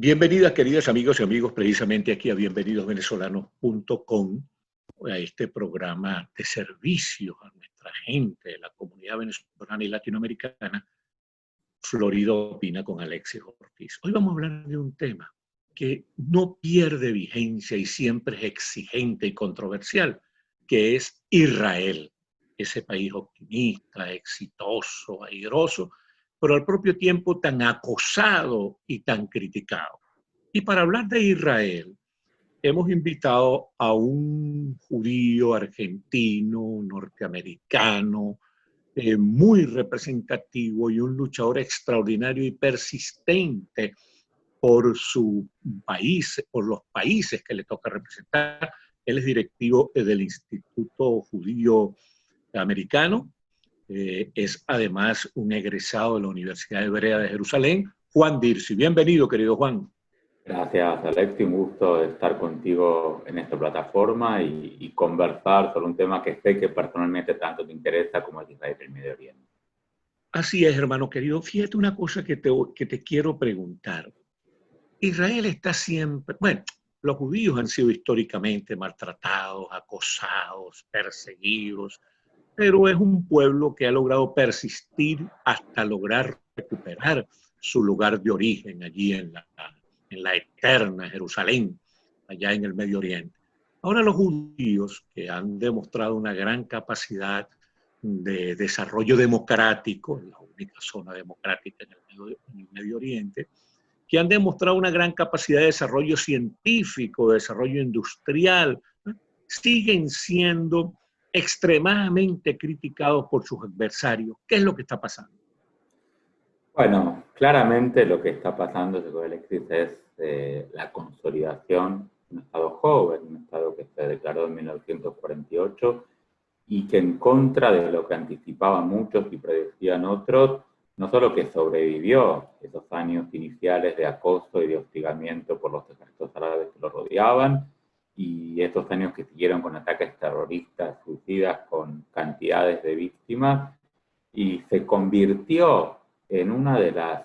Bienvenidas, queridos amigos y amigos, precisamente aquí a bienvenidosvenezolanos.com, a este programa de servicio a nuestra gente, la comunidad venezolana y latinoamericana, Florida Opina con Alexis Ortiz. Hoy vamos a hablar de un tema que no pierde vigencia y siempre es exigente y controversial, que es Israel, ese país optimista, exitoso, airoso, pero al propio tiempo tan acosado y tan criticado. Y para hablar de Israel, hemos invitado a un judío argentino, norteamericano, muy representativo y un luchador extraordinario y persistente por su país, por los países que le toca representar. Él es directivo del Instituto Judío Americano, es además un egresado de la Universidad Hebrea de Jerusalén, Juan Dirsi. Bienvenido, querido Juan. Gracias, Alexis. Un gusto estar contigo en esta plataforma y conversar sobre un tema que sé que personalmente tanto te interesa como es Israel y el Medio Oriente. Así es, hermano querido. Fíjate una cosa que te quiero preguntar. Israel está siempre, bueno, los judíos han sido históricamente maltratados, acosados, perseguidos, pero es un pueblo que ha logrado persistir hasta lograr recuperar su lugar de origen allí en la eterna Jerusalén, allá en el Medio Oriente. Ahora los judíos, que han demostrado una gran capacidad de desarrollo democrático, la única zona democrática en el Medio Oriente, que han demostrado una gran capacidad de desarrollo científico, de desarrollo industrial, siguen siendo extremadamente criticados por sus adversarios. ¿Qué es lo que está pasando? Bueno, claramente lo que está pasando, Alexis, es la consolidación de un Estado joven, un Estado que se declaró en 1948 y que en contra de lo que anticipaban muchos y predecían otros, no solo que sobrevivió esos años iniciales de acoso y de hostigamiento por los ejércitos árabes que lo rodeaban, y estos años que siguieron con ataques terroristas, suicidas, con cantidades de víctimas, y se convirtió en una de las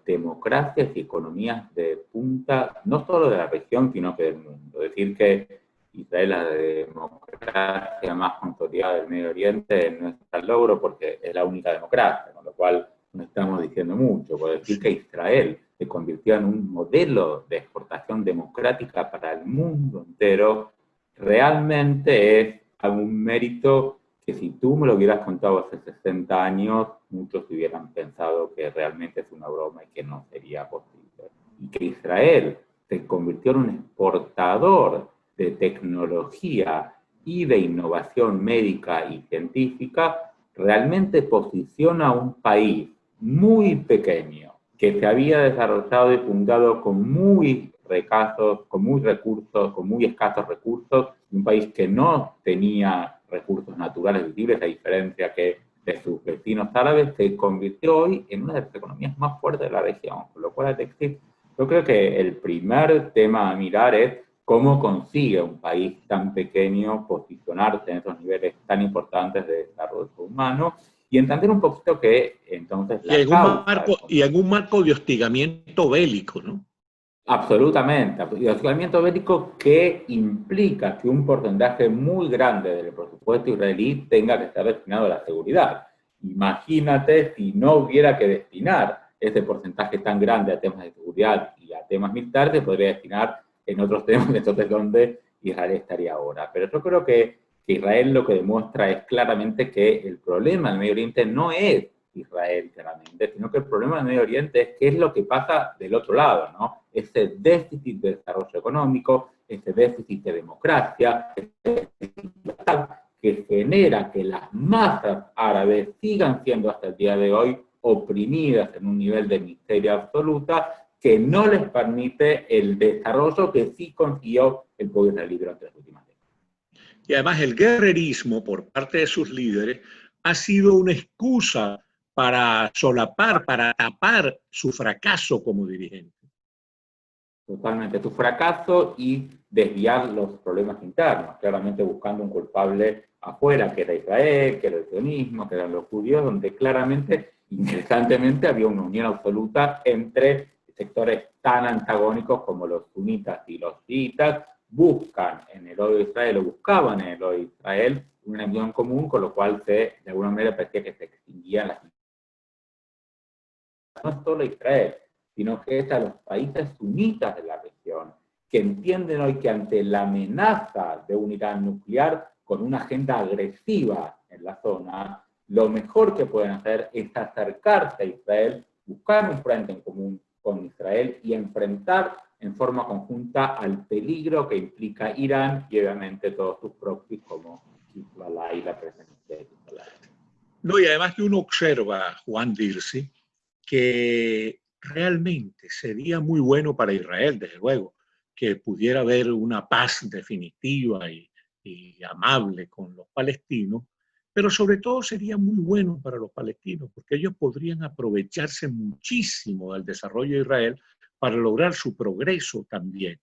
democracias y economías de punta, no solo de la región, sino que del mundo. Es decir, que Israel es la democracia más consolidada del Medio Oriente no es tal logro porque es la única democracia, con lo cual no estamos diciendo mucho. Por decir que Israel se convirtió en un modelo de exportación democrática para el mundo entero, realmente es algún mérito que si tú me lo hubieras contado hace 60 años, muchos hubieran pensado que realmente es una broma y que no sería posible. Y que Israel se convirtió en un exportador de tecnología y de innovación médica y científica, realmente posiciona a un país muy pequeño, que se había desarrollado y fundado con muy escasos recursos, un país que no tenía recursos naturales visibles, a diferencia que de sus vecinos árabes, se convirtió hoy en una de las economías más fuertes de la región. Con lo cual, yo creo que el primer tema a mirar es cómo consigue un país tan pequeño posicionarse en esos niveles tan importantes de desarrollo humano y entender un poquito que entonces la causa... Y en un marco de hostigamiento bélico, ¿no? Absolutamente, y hostigamiento bélico que implica que un porcentaje muy grande del presupuesto israelí tenga que estar destinado a la seguridad. Imagínate si no hubiera que destinar ese porcentaje tan grande a temas de seguridad y a temas militares, se podría destinar en otros temas, entonces donde Israel estaría ahora. Pero yo creo que Israel lo que demuestra es claramente que el problema en Medio Oriente no es Israel, claramente, sino que el problema del Medio Oriente es qué es lo que pasa del otro lado, ¿no? Ese déficit de desarrollo económico, ese déficit de democracia, que genera que las masas árabes sigan siendo hasta el día de hoy oprimidas en un nivel de miseria absoluta que no les permite el desarrollo que sí consiguió el pueblo israelí durante las últimas décadas. Y además el guerrerismo por parte de sus líderes ha sido una excusa para solapar, para tapar su fracaso como dirigente. Totalmente, tu fracaso y desviar los problemas internos, claramente buscando un culpable afuera, que era Israel, que era el sionismo, que eran los judíos, donde claramente, interesantemente, había una unión absoluta entre sectores tan antagónicos como los sunitas y los chiitas buscan en el odio de Israel, o buscaban en el odio de Israel, una unión común, con lo cual de alguna manera parecía que se extinguían las... No solo Israel, sino que es a los países sunitas de la región, que entienden hoy que ante la amenaza de un Irán nuclear, con una agenda agresiva en la zona, lo mejor que pueden hacer es acercarse a Israel, buscar un frente en común con Israel y enfrentar en forma conjunta al peligro que implica Irán y obviamente todos sus proxies como Hezbollah y la presencia de Hezbollah. No, y además que uno observa, Juan Dirce, que realmente sería muy bueno para Israel, desde luego, que pudiera haber una paz definitiva y amable con los palestinos, pero sobre todo sería muy bueno para los palestinos, porque ellos podrían aprovecharse muchísimo del desarrollo de Israel para lograr su progreso también.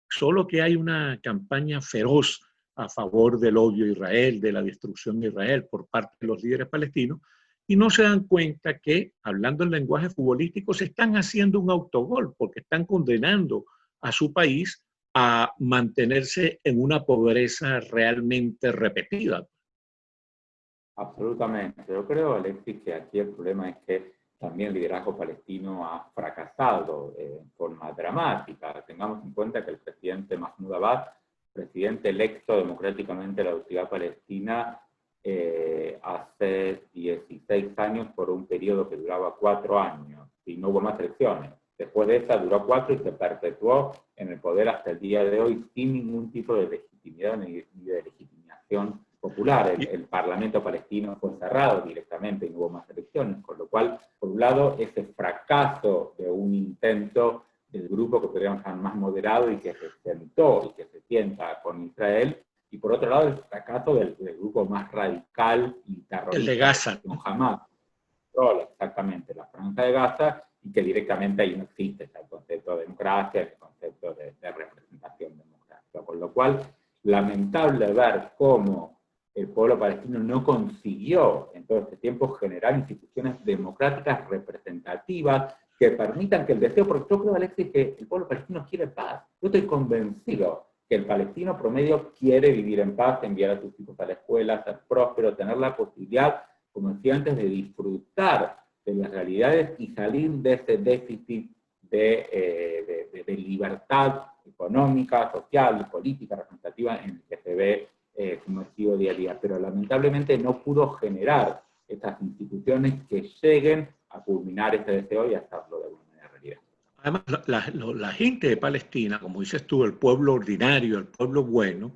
Solo que hay una campaña feroz a favor del odio a Israel, de la destrucción de Israel por parte de los líderes palestinos, y no se dan cuenta que, hablando en lenguaje futbolístico, se están haciendo un autogol, porque están condenando a su país a mantenerse en una pobreza realmente repetida. Absolutamente. Yo creo, Alexis, que aquí el problema es que también el liderazgo palestino ha fracasado en forma dramática. Tengamos en cuenta que el presidente Mahmoud Abbas, presidente electo democráticamente de la Autoridad Palestina, hace 16 años por un periodo que duraba 4 años y no hubo más elecciones. Después de esa duró 4 y se perpetuó en el poder hasta el día de hoy sin ningún tipo de legitimidad ni de legitimación popular. El Parlamento palestino fue cerrado directamente y no hubo más elecciones, con lo cual, por un lado, ese fracaso de un intento del grupo que podríamos llamar más moderado y que se sentó y que se sienta con Israel, y por otro lado, el fracaso del grupo más radical y terrorista, el de Gaza, ¿no? Hamas, exactamente, la Franja de Gaza, y que directamente ahí no existe el concepto de democracia, el concepto de representación democrática, con lo cual, lamentable ver cómo el pueblo palestino no consiguió en todo este tiempo generar instituciones democráticas representativas que permitan que el deseo, porque yo creo, Alexis, que el pueblo palestino quiere paz. Yo estoy convencido que el palestino promedio quiere vivir en paz, enviar a sus hijos a la escuela, ser próspero, tener la posibilidad, como decía antes, de disfrutar de las realidades y salir de ese déficit de libertad económica, social, política, representativa en el que se ve sumergido día a día, pero lamentablemente no pudo generar estas instituciones que lleguen a culminar ese deseo y hacerlo de alguna manera realidad. Además, la gente de Palestina, como dices tú, el pueblo ordinario, el pueblo bueno,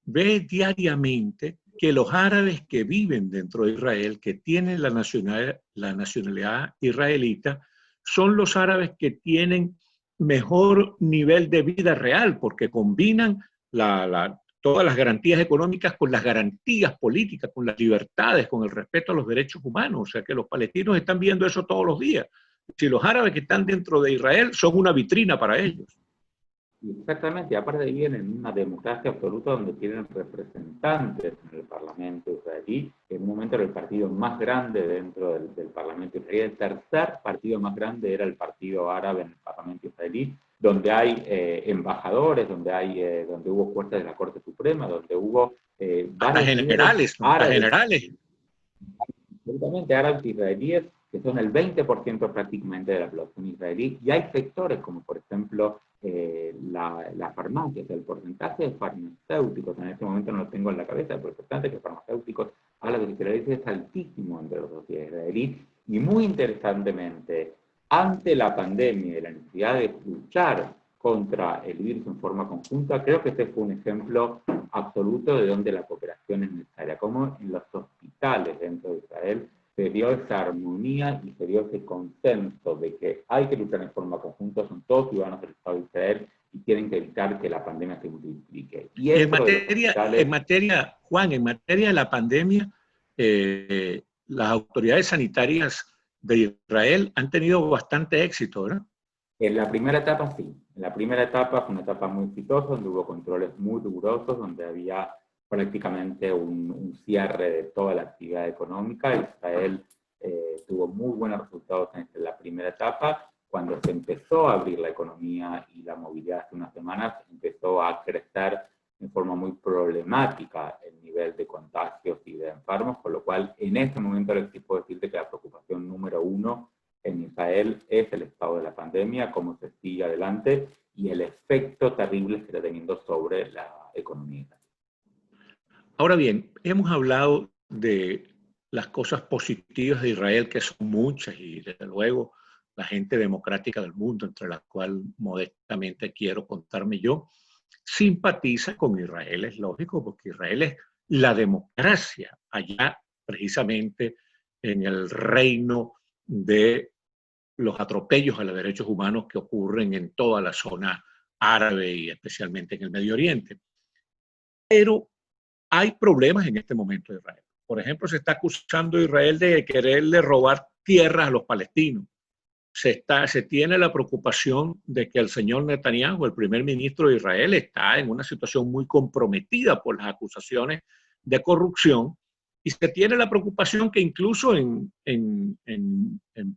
ve diariamente que los árabes que viven dentro de Israel, que tienen la nacionalidad israelita, son los árabes que tienen mejor nivel de vida real, porque combinan todas las garantías económicas con las garantías políticas, con las libertades, con el respeto a los derechos humanos. O sea que los palestinos están viendo eso todos los días. Si los árabes que están dentro de Israel son una vitrina para ellos. Exactamente, y aparte viven en una democracia absoluta donde tienen representantes en el Parlamento israelí, que en un momento era el partido más grande dentro del Parlamento israelí. El tercer partido más grande era el Partido Árabe en el Parlamento israelí, donde hay embajadores, donde hubo fuerzas de la Corte Suprema, donde hubo hasta generales, hasta generales. Absolutamente, árabes israelíes, que son el 20% prácticamente de la población israelí, y hay sectores como por ejemplo las farmacias, el porcentaje de farmacéuticos, en este momento no lo tengo en la cabeza, pero el porcentaje de farmacéuticos a los israelíes es altísimo entre los sociedades israelíes, y muy interesantemente, ante la pandemia y la necesidad de luchar contra el virus en forma conjunta, creo que este fue un ejemplo absoluto de donde la cooperación es necesaria, como en los hospitales dentro de Israel se dio esa armonía y se dio ese consenso de que hay que luchar en forma conjunta, son todos ciudadanos del Estado de Israel y tienen que evitar que la pandemia se multiplique. Y en materia, Juan, en materia de la pandemia, las autoridades sanitarias de Israel han tenido bastante éxito, ¿verdad? En la primera etapa sí. En la primera etapa fue una etapa muy exitosa, donde hubo controles muy rigurosos, donde había prácticamente un cierre de toda la actividad económica. Israel tuvo muy buenos resultados en la primera etapa, cuando se empezó a abrir la economía y la movilidad hace unas semanas, empezó a crecer de forma muy problemática el nivel de contagios y de enfermos, con lo cual en este momento les puedo decirte que la preocupación número uno en Israel es el estado de la pandemia, cómo se sigue adelante y el efecto terrible que está teniendo sobre la economía. Ahora bien, hemos hablado de las cosas positivas de Israel, que son muchas, y desde luego la gente democrática del mundo, entre la cual modestamente quiero contarme yo, simpatiza con Israel, es lógico, porque Israel es la democracia allá precisamente en el reino de los atropellos a los derechos humanos que ocurren en toda la zona árabe y especialmente en el Medio Oriente. Pero hay problemas en este momento de Israel. Por ejemplo, se está acusando a Israel de quererle robar tierras a los palestinos. Se tiene la preocupación de que el señor Netanyahu, el primer ministro de Israel, está en una situación muy comprometida por las acusaciones de corrupción, y se tiene la preocupación que incluso en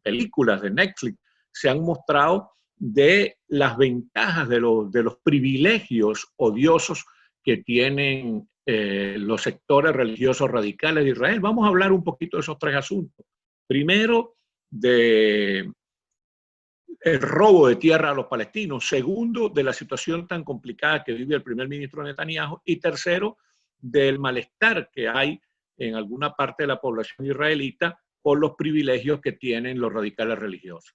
películas de Netflix se han mostrado de las ventajas de los privilegios odiosos que tienen los sectores religiosos radicales de Israel. Vamos a hablar un poquito de esos tres asuntos. Primero, de el robo de tierra a los palestinos. Segundo, de la situación tan complicada que vive el primer ministro Netanyahu. Y tercero, del malestar que hay en alguna parte de la población israelita por los privilegios que tienen los radicales religiosos.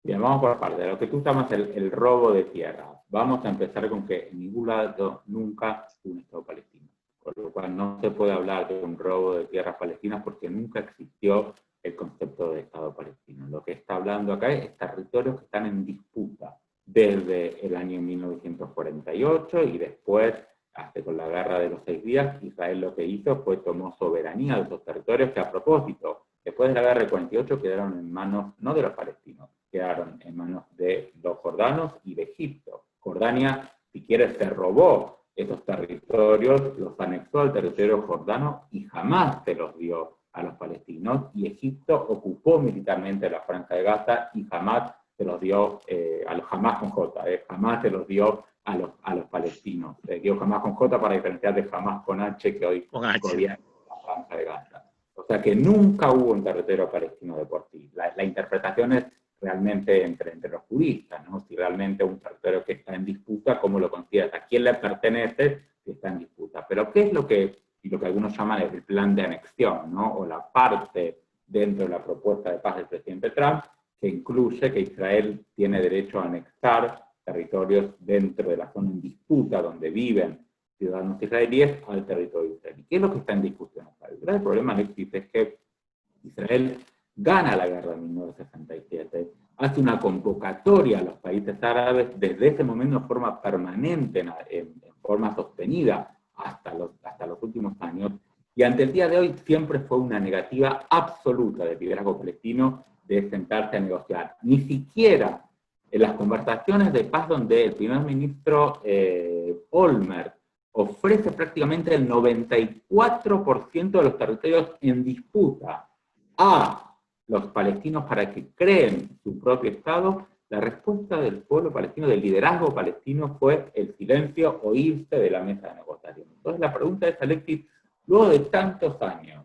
Bien, vamos por parte. De lo que tú llamas el robo de tierra, vamos a empezar con que en ningún lado nunca hubo un Estado palestino. Por lo cual no se puede hablar de un robo de tierras palestinas porque nunca existió el concepto de Estado palestino. Lo que está hablando acá es territorios que están en disputa desde el año 1948 y después, hasta con la guerra de los 6 días, Israel lo que hizo fue tomó soberanía de esos territorios que, a propósito, después de la guerra del 48 quedaron en manos no de los palestinos, quedaron en manos de los jordanos y de Egipto. Jordania, si quieres, se robó esos territorios, los anexó al territorio jordano y jamás se los dio a los palestinos, y Egipto ocupó militarmente la Franja de Gaza y jamás se los dio, jamás con J, jamás se los dio a los palestinos. Dio jamás con J para diferenciar de jamás con H, que hoy gobierna la Franja de Gaza. O sea que nunca hubo un territorio palestino de por sí. La interpretación es realmente entre los juristas, ¿no? Si realmente un territorio que está en disputa, ¿cómo lo consideras? ¿A quién le pertenece si está en disputa? Pero ¿qué es lo que algunos llaman el plan de anexión, ¿no? O la parte dentro de la propuesta de paz del presidente Trump, que incluye que Israel tiene derecho a anexar territorios dentro de la zona en disputa donde viven ciudadanos israelíes al territorio israelí? ¿Qué es lo que está en discusión? El gran problema, Alexis, es que Israel gana la guerra de 1967, hace una convocatoria a los países árabes desde ese momento en forma permanente, en forma sostenida hasta los últimos años, y ante el día de hoy siempre fue una negativa absoluta del liderazgo palestino de sentarse a negociar. Ni siquiera en las conversaciones de paz donde el primer ministro Olmert ofrece prácticamente el 94% de los territorios en disputa a los palestinos para que creen su propio Estado, la respuesta del pueblo palestino, del liderazgo palestino, fue el silencio o irse de la mesa de negociación. Entonces la pregunta es, Alexis, luego de tantos años,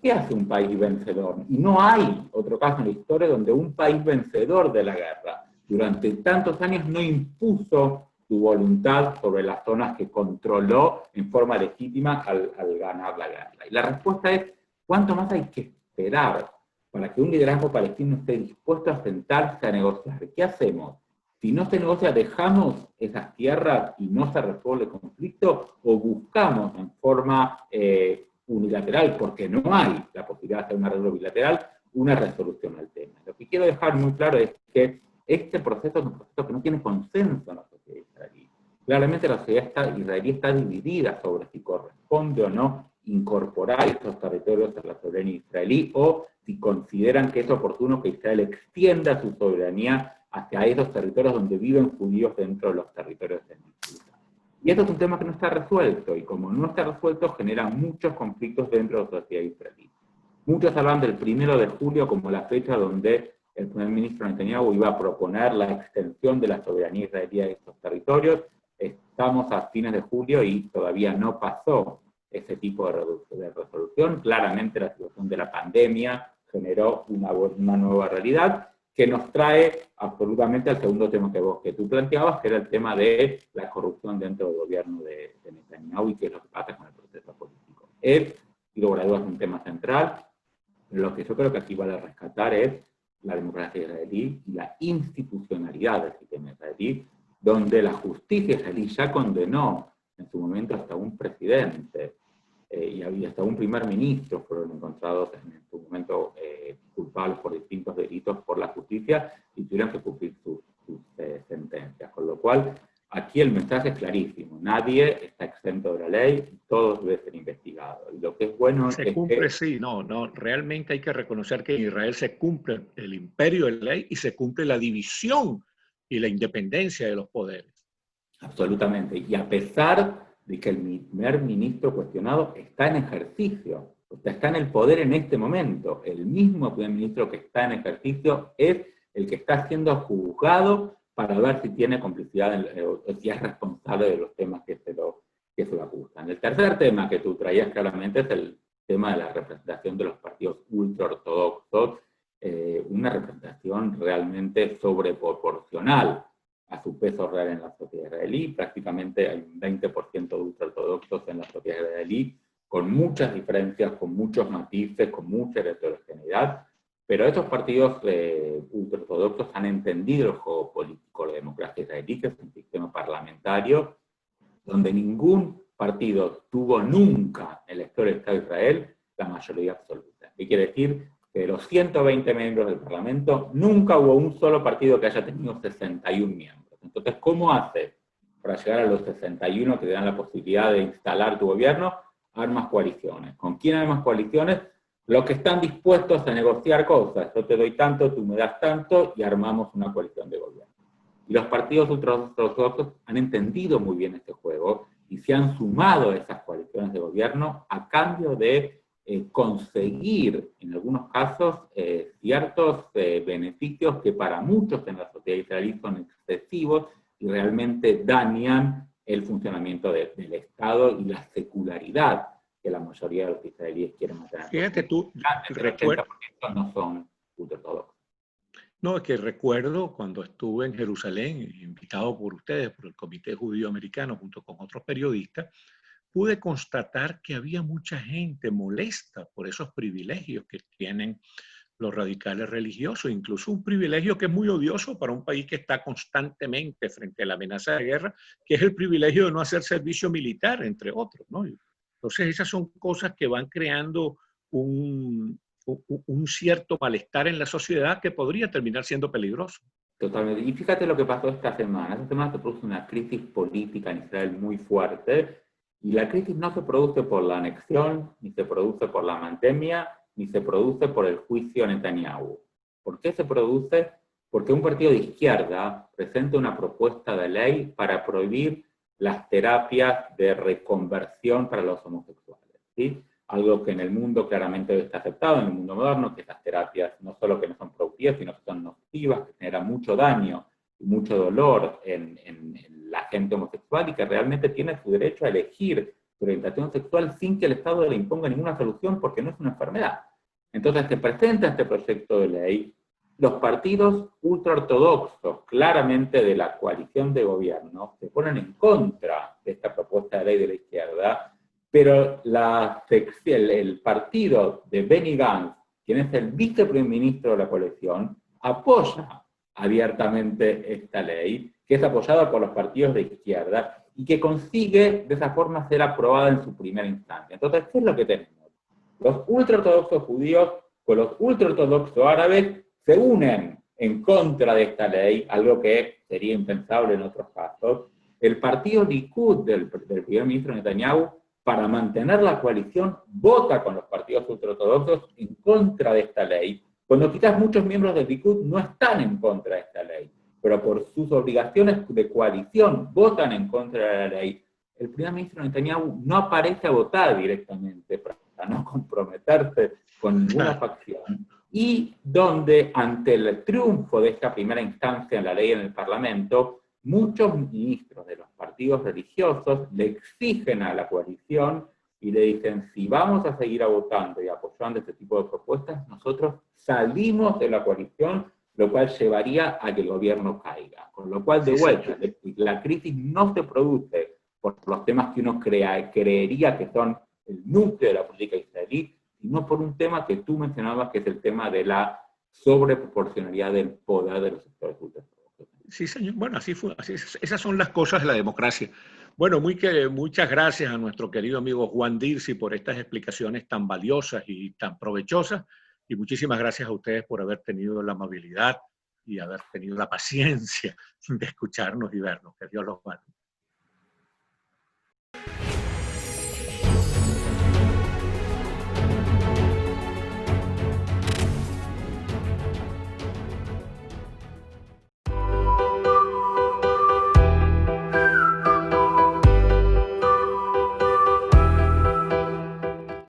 ¿qué hace un país vencedor? Y no hay otro caso en la historia donde un país vencedor de la guerra durante tantos años no impuso su voluntad sobre las zonas que controló en forma legítima al ganar la guerra. Y la respuesta es, ¿cuánto más hay que esperar para que un liderazgo palestino esté dispuesto a sentarse a negociar? ¿Qué hacemos? Si no se negocia, ¿dejamos esas tierras y no se resuelve el conflicto? ¿O buscamos en forma unilateral, porque no hay la posibilidad de hacer un arreglo bilateral, una resolución al tema? Lo que quiero dejar muy claro es que este proceso es un proceso que no tiene consenso en la sociedad israelí. Claramente la sociedad israelí está dividida sobre si corresponde o no incorporar estos territorios a la soberanía israelí, o si consideran que es oportuno que Israel extienda su soberanía hacia esos territorios donde viven judíos dentro de los territorios en disputa. Y esto es un tema que no está resuelto, y como no está resuelto, genera muchos conflictos dentro de la sociedad israelí. Muchos hablan del 1 de julio como la fecha donde el primer ministro Netanyahu iba a proponer la extensión de la soberanía israelí a estos territorios. Estamos a fines de julio y todavía no pasó ese tipo de resolución. Claramente la situación de la pandemia generó una nueva realidad que nos trae absolutamente al segundo tema que tú planteabas, que era el tema de la corrupción dentro del gobierno de Netanyahu y qué es lo que pasa con el proceso político. Es, y lo graduas, un tema central. Lo que yo creo que aquí vale rescatar es la democracia israelí y la institucionalidad del sistema israelí, donde la justicia israelí ya condenó en su momento hasta un presidente y hasta un primer ministro fueron encontrados en su momento culpables por distintos delitos por la justicia y tuvieron que cumplir sus sentencias. Con lo cual, aquí el mensaje es clarísimo: nadie está exento de la ley, todos deben ser investigados. Y lo que es bueno se es cumple, que... sí, no, realmente hay que reconocer que en Israel se cumple el imperio de la ley y se cumple la división y la independencia de los poderes. Absolutamente. Y a pesar de que el primer ministro cuestionado está en ejercicio, o sea, está en el poder en este momento, el mismo primer ministro que está en ejercicio es el que está siendo juzgado para ver si tiene complicidad o si es responsable de los temas que se lo acusan. El tercer tema que tú traías claramente es el tema de la representación de los partidos ultraortodoxos, una representación realmente sobreproporcional a su peso real en la sociedad israelí. Prácticamente hay un 20% de ultraortodoxos en la sociedad israelí, con muchas diferencias, con muchos matices, con mucha heterogeneidad, pero estos partidos ultraortodoxos han entendido el juego político de la democracia israelí, que es un sistema parlamentario, donde ningún partido tuvo nunca en la historia del Estado de Israel la mayoría absoluta. ¿Qué quiere decir? Que de los 120 miembros del Parlamento, nunca hubo un solo partido que haya tenido 61 miembros. Entonces, ¿cómo haces para llegar a los 61 que te dan la posibilidad de instalar tu gobierno? Armas coaliciones. ¿Con quién armas coaliciones? Los que están dispuestos a negociar cosas. Yo te doy tanto, tú me das tanto, y armamos una coalición de gobierno. Y los partidos ultraortodoxos han entendido muy bien este juego y se han sumado a esas coaliciones de gobierno a cambio de conseguir, en algunos casos, ciertos beneficios que para muchos en la sociedad israelí son excesivos y realmente dañan el funcionamiento del Estado y la secularidad que la mayoría de los israelíes quieren mantener. Fíjate tú, el 80% no son ultraortodoxos. No, es que recuerdo cuando estuve en Jerusalén, invitado por ustedes, por el Comité Judío Americano, junto con otros periodistas, pude constatar que había mucha gente molesta por esos privilegios que tienen los radicales religiosos, incluso un privilegio que es muy odioso para un país que está constantemente frente a la amenaza de guerra, que es el privilegio de no hacer servicio militar, entre otros, ¿no? Entonces esas son cosas que van creando un cierto malestar en la sociedad que podría terminar siendo peligroso. Totalmente. Y fíjate lo que pasó esta semana. Esta semana se produce una crisis política en Israel muy fuerte, y la crisis no se produce por la anexión, ni se produce por la pandemia, ni se produce por el juicio a Netanyahu. ¿Por qué se produce? Porque un partido de izquierda presenta una propuesta de ley para prohibir las terapias de reconversión para los homosexuales, ¿sí? Algo que en el mundo claramente está aceptado, en el mundo moderno, que estas terapias no solo que no son productivas, sino que son nocivas, que generan mucho daño y mucho dolor en la gente homosexual, y que realmente tiene su derecho a elegir su orientación sexual sin que el Estado le imponga ninguna solución, porque no es una enfermedad. Entonces se presenta este proyecto de ley, los partidos ultraortodoxos, claramente de la coalición de gobierno, se ponen en contra de esta propuesta de ley de la izquierda, pero el partido de Benny Gantz, quien es el viceprimer ministro de la coalición, apoya abiertamente esta ley, que es apoyada por los partidos de izquierda, y que consigue de esa forma ser aprobada en su primera instancia. Entonces, ¿qué es lo que tenemos? Los ultraortodoxos judíos con los ultraortodoxos árabes se unen en contra de esta ley, algo que sería impensable en otros casos. El partido Likud del primer ministro Netanyahu, para mantener la coalición, vota con los partidos ultraortodoxos en contra de esta ley, cuando quizás muchos miembros del Likud no están en contra de esta ley, pero por sus obligaciones de coalición votan en contra de la ley. El primer ministro Netanyahu no aparece a votar directamente para no comprometerse con ninguna facción, y donde ante el triunfo de esta primera instancia en la ley en el Parlamento, muchos ministros de los partidos religiosos le exigen a la coalición y le dicen, si vamos a seguir votando y apoyando este tipo de propuestas, nosotros salimos de la coalición, lo cual llevaría a que el gobierno caiga. Con lo cual, de vuelta, la crisis no se produce por los temas que uno creería que son el núcleo de la política israelí, sino por un tema que tú mencionabas, que es el tema de la sobreproporcionalidad del poder de los sectores ultraortodoxos. Sí, señor. Bueno, así fue. Esas son las cosas de la democracia. Bueno, muchas gracias a nuestro querido amigo Juan Dirsi por estas explicaciones tan valiosas y tan provechosas. Y muchísimas gracias a ustedes por haber tenido la amabilidad y haber tenido la paciencia de escucharnos y vernos. Que Dios los guarde.